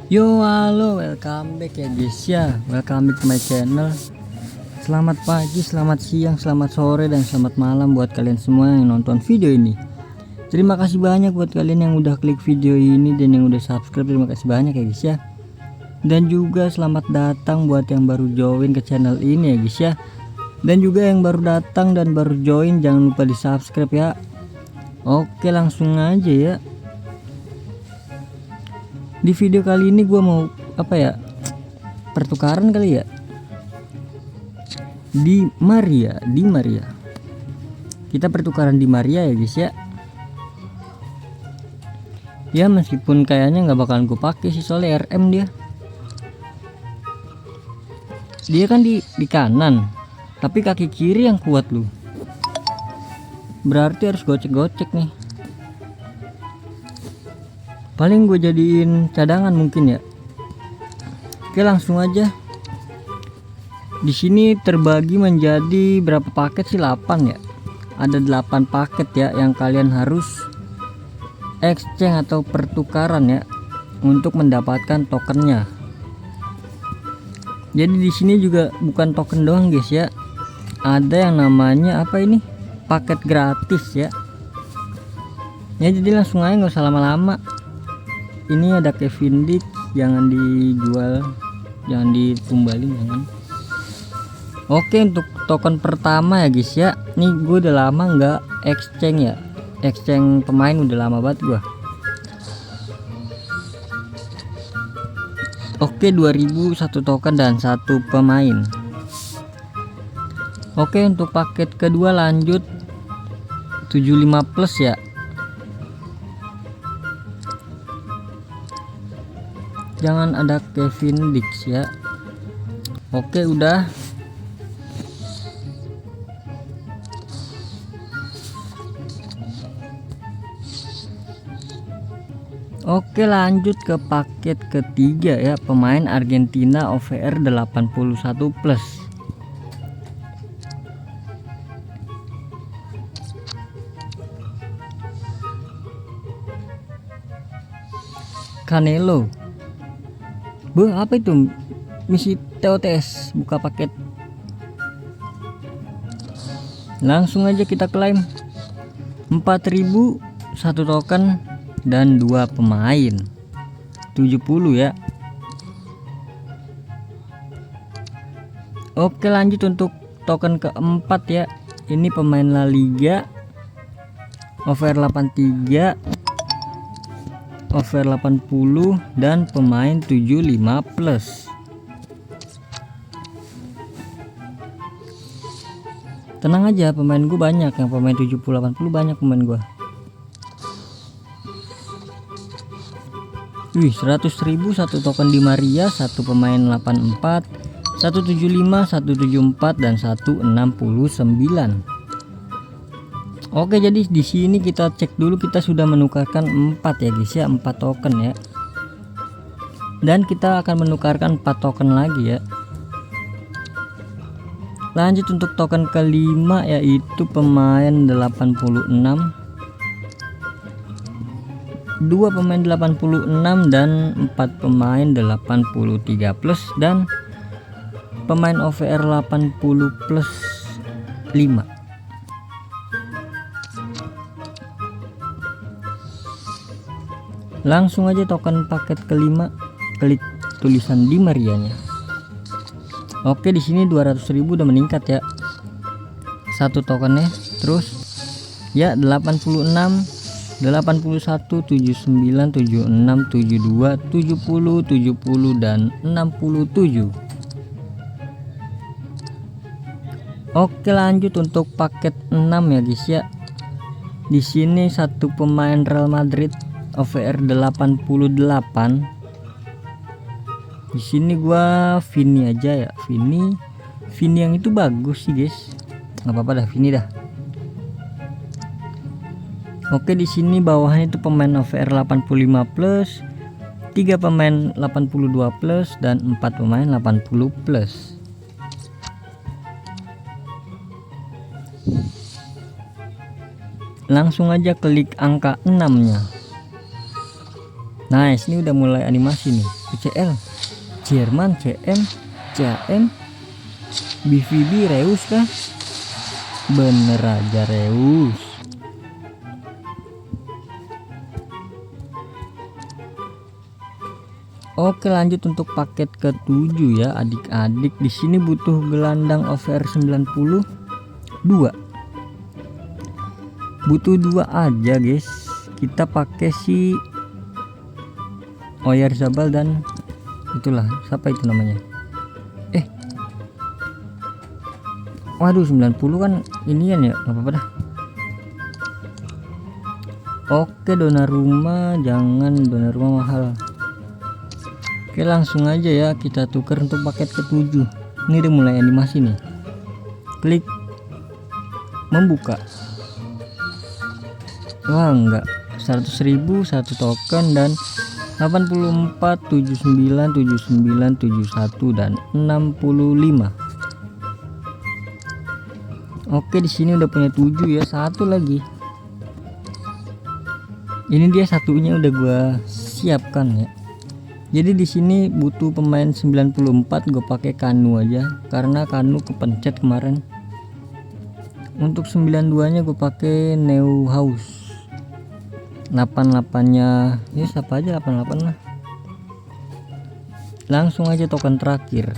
Yo, halo, welcome back ya guys ya. Welcome back to my channel. Selamat pagi, selamat siang, selamat sore, dan selamat malam buat kalian semua yang nonton video ini. Terima kasih banyak buat kalian yang udah klik video ini dan yang udah subscribe. Terima kasih banyak ya guys ya. Dan juga selamat datang buat yang baru join ke channel ini ya guys ya. Dan juga yang baru datang dan baru join, jangan lupa di subscribe ya. Oke, langsung aja ya. Di video kali ini gua mau pertukaran kali ya, di Maria. Kita pertukaran di Maria ya guys ya. Ya meskipun kayaknya nggak bakalan gue pakai sih, soalnya RM dia kan di kanan, tapi kaki kiri yang kuat lu. Berarti harus gocek nih. Paling gue jadiin cadangan mungkin ya. Oke, langsung aja. Di sini terbagi menjadi berapa paket sih? 8 ya. Ada 8 paket ya yang kalian harus exchange atau pertukaran ya untuk mendapatkan tokennya. Jadi di sini juga bukan token doang guys ya. Ada yang namanya paket gratis ya. Ya jadi langsung aja, nggak usah lama-lama. Ini ada Kevin Dick, jangan dijual, jangan ditumbalin, jangan. Oke, untuk token pertama ya guys ya. Nih gue udah lama nggak exchange ya. Exchange pemain udah lama banget gua. Oke, 2000 satu token dan satu pemain. Oke, untuk paket kedua lanjut 75 plus ya. Jangan ada Kevin Dix ya. Oke, udah. Oke, lanjut ke paket ketiga ya, pemain Argentina OVR 81 plus. Canelo. Apa itu? Misi TOTS, buka paket. Langsung aja kita klaim 4000 satu token dan 2 pemain 70 ya. Oke, lanjut untuk token keempat ya. Ini pemain La Liga over 83, over 80, dan pemain 75 plus. Tenang aja, pemain gue banyak, yang pemain 70 80 banyak pemain gue. Wih, 100.000 satu token di Maria, satu pemain 84, 175, 174, dan 169. Oke, jadi di sini kita cek dulu, kita sudah menukarkan 4 ya guys ya, 4 token ya. Dan kita akan menukarkan 4 token lagi ya. Lanjut untuk token kelima, yaitu pemain 86, 2 pemain 86 dan 4 pemain 83 plus, dan pemain OVR 80 plus 5. Langsung aja token paket kelima, klik tulisan di Marianya. Oke, di sini 200.000 udah meningkat ya satu tokennya. Terus ya 86, 81, 79, 76, 72, 70, 70, dan 67. Oke, lanjut untuk paket 6 ya guys ya. Di sini satu pemain Real Madrid OVR 88. Di sini gua Vini aja ya, Vini yang itu bagus sih guys, nggak apa-apa dah, Vini dah. Oke, di sini bawahnya itu pemain OVR 85 plus, 3 pemain 82 plus, dan 4 pemain 80 plus. Langsung aja klik angka 6 nya. Nice, ini udah mulai animasi nih. UCL, Jerman, CM, CAM, BVB, Reus kah? Bener aja Reus. Oke, lanjut untuk paket ke-7 ya adik-adik. Di sini butuh gelandang OVR 92. Butuh 2 aja guys. Kita pakai si Oyarzabal dan itulah, siapa itu namanya? Waduh, 90 kan inian ya, nggak apa-apa dah. Oke, Donnarumma, jangan, Donnarumma mahal. Oke, langsung aja ya kita tukar untuk paket ke-7. Ini udah mulai animasi nih. Klik membuka. Wah, enggak. 100.000 satu token dan 84, 79, 79, 71 dan 65. Oke, di sini udah punya 7 ya, satu lagi. Ini dia satunya udah gua siapkan ya. Jadi di sini butuh pemain 94, gue pakai Kanu aja karena Kanu kepencet kemarin. Untuk 92-nya gue pakai Neuhaus. 88-nya ya siapa aja, 88 lah. Langsung aja token terakhir.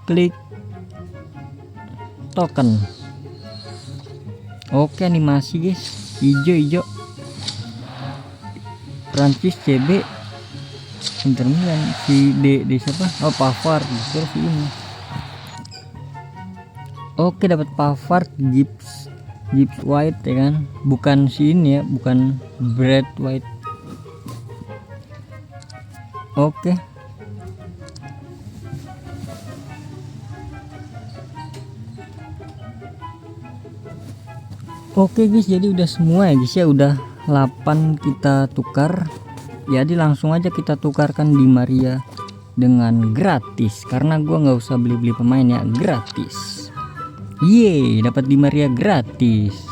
Klik token. Oke, animasi guys, hijau Prancis, CB, Inter Milan, si D siapa? Oh, Pavard, terus ini. Oke, dapat Pavard, Gibbs White ya kan, bukan si ini ya, bukan Brad White. Oke. Oke guys, jadi udah semua ya guys ya, udah 8 kita tukar. Jadi langsung aja kita tukarkan Di Maria dengan gratis karena gua nggak usah beli-beli pemain ya, gratis. Yeay, dapat Di Maria gratis.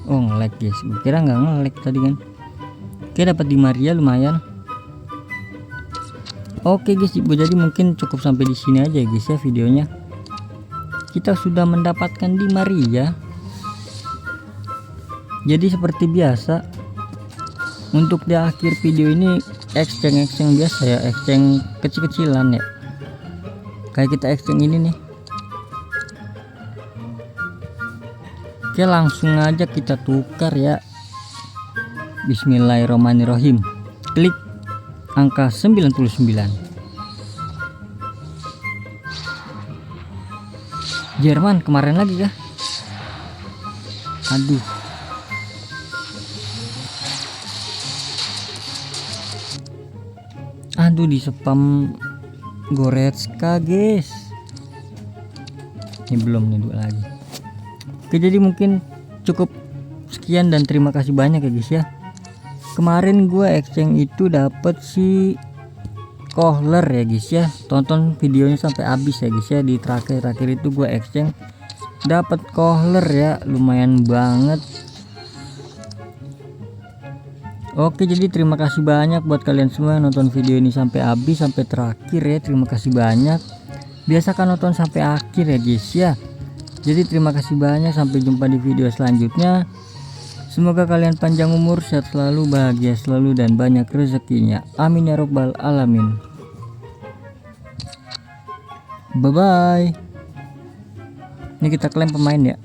Oh, nge-lag guys, gue kira nggak nge-lag tadi kan. Oke, dapat Di Maria lumayan. Oke guys, jadi mungkin cukup sampai di sini aja guys ya videonya. Kita sudah mendapatkan Di Maria. Jadi seperti biasa untuk di akhir video ini exchange biasa ya, exchange kecil-kecilan ya, kayak kita exchange ini nih. Oke, langsung aja kita tukar ya. Bismillahirrahmanirrahim. Klik angka 99. Jerman kemarin lagi kah? Aduh. Aduh, di spam Goretzka guys. Ini belum nih, 2 lagi. Oke, jadi mungkin cukup sekian dan terima kasih banyak ya guys ya. Kemarin gue exchange itu dapet si Kohler ya guys ya. Tonton videonya sampai habis ya guys ya. Di terakhir itu gue exchange dapat Kohler ya, lumayan banget. Oke, jadi terima kasih banyak buat kalian semua yang nonton video ini sampai habis, sampai terakhir ya. Terima kasih banyak. Biasakan nonton sampai akhir ya guys ya. Jadi terima kasih banyak, sampai jumpa di video selanjutnya. Semoga kalian panjang umur, sehat selalu, bahagia selalu, dan banyak rezekinya. Amin ya robbal alamin. Bye bye. Ini kita klaim pemain ya.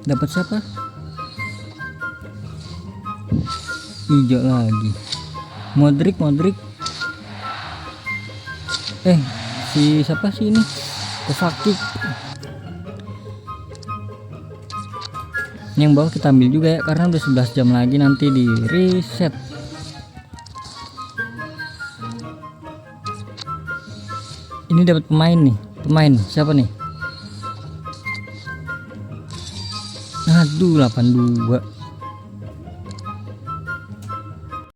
Dapat siapa? Hijau lagi. Modric. Si siapa sih ini? Kovacic. Ini yang bawah kita ambil juga ya, karena udah 11 jam lagi nanti di reset. Ini dapat pemain nih. Pemain siapa nih? Aduh, 82.